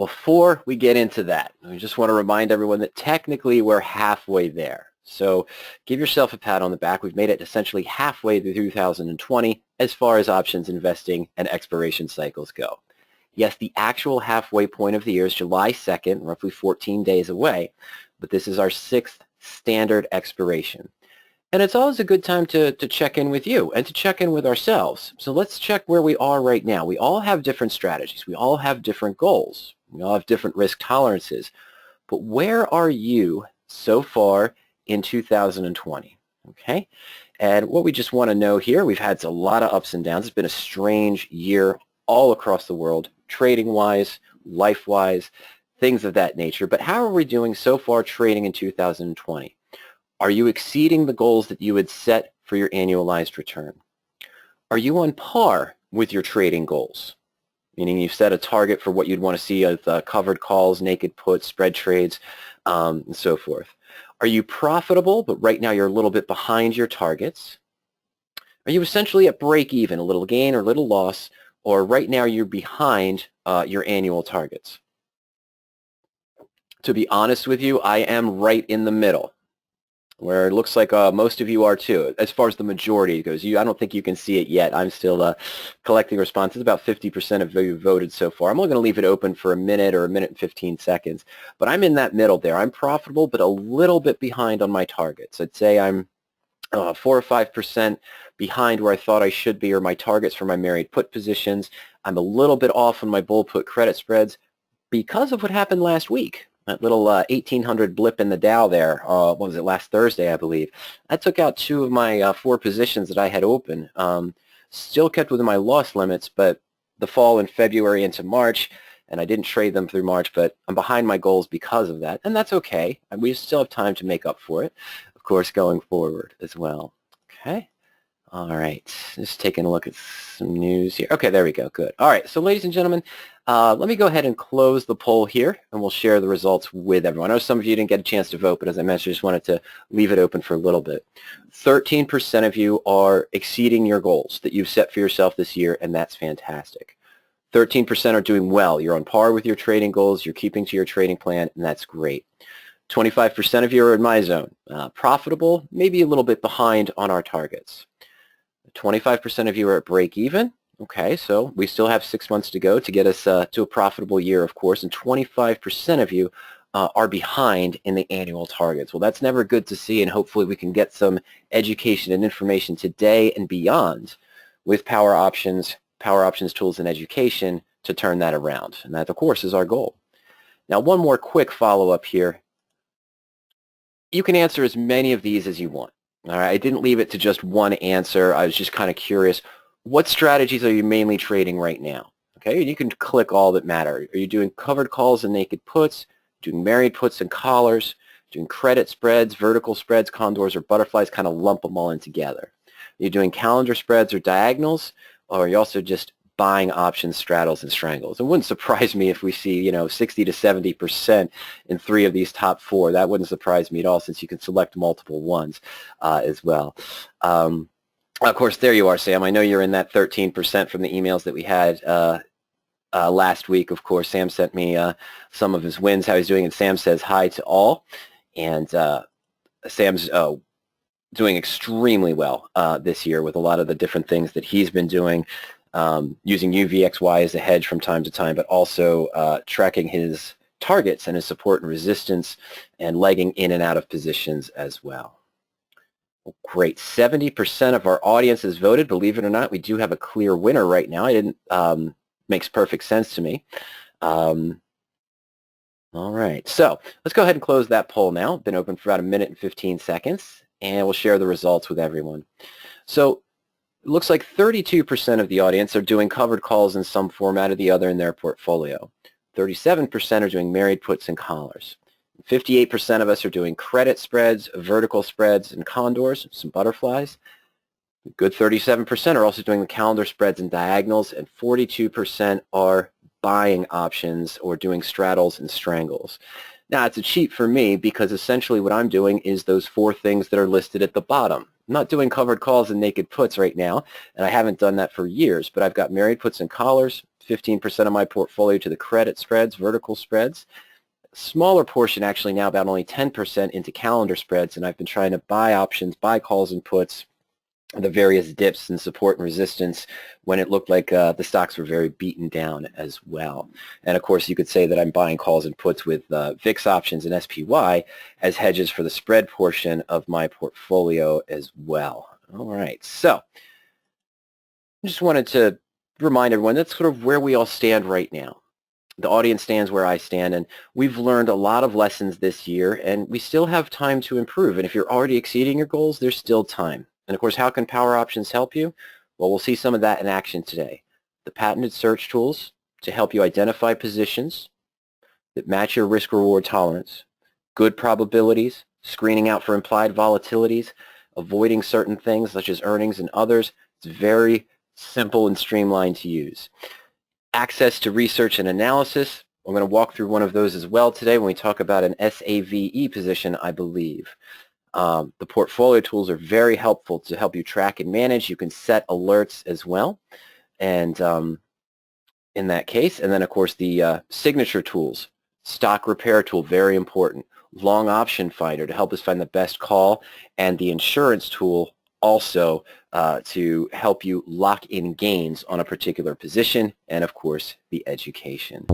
before we get into that, I just want to remind everyone that technically we're halfway there. So give yourself a pat on the back. We've made it essentially halfway through 2020 as far as options investing and expiration cycles go. Yes, the actual halfway point of the year is July 2nd, roughly 14 days away, but this is our 6th standard expiration. And it's always a good time to check in with you and to check in with ourselves. So let's check where we are right now. We all have different strategies. We all have different goals. We all have different risk tolerances. But where are you so far in 2020? Okay? And what we just want to know here, we've had a lot of ups and downs. It's been a strange year all across the world, trading-wise, life-wise, things of that nature. But how are we doing so far trading in 2020? Are you exceeding the goals that you had set for your annualized return? Are you on par with your trading goals? Meaning you've set a target for what you'd want to see as covered calls, naked puts, spread trades, and so forth. Are you profitable, but right now you're a little bit behind your targets? Are you essentially at break even, a little gain or a little loss, or right now you're behind your annual targets? To be honest with you, I am right in the middle, where it looks like most of you are too. As far as the majority goes, I don't think you can see it yet. I'm still collecting responses. About 50% of you voted so far. I'm only going to leave it open for a minute or a minute and 15 seconds. But I'm in that middle there. I'm profitable, but a little bit behind on my targets. I'd say I'm 4 or 5% behind where I thought I should be, or my targets for my married put positions. I'm a little bit off on my bull put credit spreads because of what happened last week. That little 1800 blip in the Dow there, what was it, last Thursday, I believe. I took out 2 of my 4 positions that I had open. Still kept within my loss limits, but the fall in February into March, and I didn't trade them through March, but I'm behind my goals because of that, and that's okay. We still have time to make up for it, of course, going forward as well. Okay. All right, just taking a look at some news here. Okay, there we go, good. All right, so ladies and gentlemen, let me go ahead and close the poll here, and we'll share the results with everyone. I know some of you didn't get a chance to vote, but as I mentioned, I just wanted to leave it open for a little bit. 13% of you are exceeding your goals that you've set for yourself this year, and that's fantastic. 13% are doing well. You're on par with your trading goals, you're keeping to your trading plan, and that's great. 25% of you are in my zone. Profitable, maybe a little bit behind on our targets. 25% of you are at break even. Okay, so we still have 6 months to go to get us to a profitable year, of course, and 25% of you are behind in the annual targets. Well, that's never good to see, and hopefully we can get some education and information today and beyond with PowerOptions tools and education to turn that around. And that, of course, is our goal. Now, one more quick follow-up here. You can answer as many of these as you want. All right, I didn't leave it to just one answer. I was just kind of curious. What strategies are you mainly trading right now? Okay, you can click all that matter. Are you doing covered calls and naked puts, doing married puts and collars, doing credit spreads, vertical spreads, condors, or butterflies, kind of lump them all in together? Are you doing calendar spreads or diagonals, or are you also just buying options, straddles, and strangles? It wouldn't surprise me if we see, 60 to 70% in 3 of these top 4. That wouldn't surprise me at all, since you can select multiple ones as well. Of course, there you are, Sam. I know you're in that 13% from the emails that we had last week. Of course, Sam sent me some of his wins, how he's doing, and Sam says hi to all. And Sam's doing extremely well this year with a lot of the different things that he's been doing, using UVXY as a hedge from time to time, but also tracking his targets and his support and resistance and legging in and out of positions as well. Well, great. 70% of our audience has voted. Believe it or not, we do have a clear winner right now. Makes perfect sense to me. All right, so let's go ahead and close that poll now. Been open for about a minute and 15 seconds, and we'll share the results with everyone. So it looks like 32% of the audience are doing covered calls in some format or the other in their portfolio. 37% are doing married puts and collars. 58% of us are doing credit spreads, vertical spreads, and condors, some butterflies. A good 37% are also doing the calendar spreads and diagonals, and 42% are buying options or doing straddles and strangles. Now, it's a cheat for me because essentially what I'm doing is those 4 things that are listed at the bottom. I'm not doing covered calls and naked puts right now, and I haven't done that for years, but I've got married puts and collars, 15% of my portfolio to the credit spreads, vertical spreads. Smaller portion actually now, about only 10% into calendar spreads, and I've been trying to buy options, buy calls and puts, the various dips and support and resistance when it looked like the stocks were very beaten down as well. And of course you could say that I'm buying calls and puts with VIX options and SPY as hedges for the spread portion of my portfolio as well. All right, so I just wanted to remind everyone that's sort of where we all stand right now. The audience stands where I stand, and we've learned a lot of lessons this year, and we still have time to improve. And if you're already exceeding your goals, there's still time. And of course, how can PowerOptions help you? Well, we'll see some of that in action today. The patented search tools to help you identify positions that match your risk-reward tolerance, good probabilities, screening out for implied volatilities, avoiding certain things such as earnings and others. It's very simple and streamlined to use. Access to research and analysis. I'm going to walk through one of those as well today when we talk about an SAVE position, I believe. The portfolio tools are very helpful to help you track and manage. You can set alerts as well, and in that case, and then of course the signature tools, stock repair tool, very important, long option finder to help us find the best call, and the insurance tool also to help you lock in gains on a particular position, and of course the education.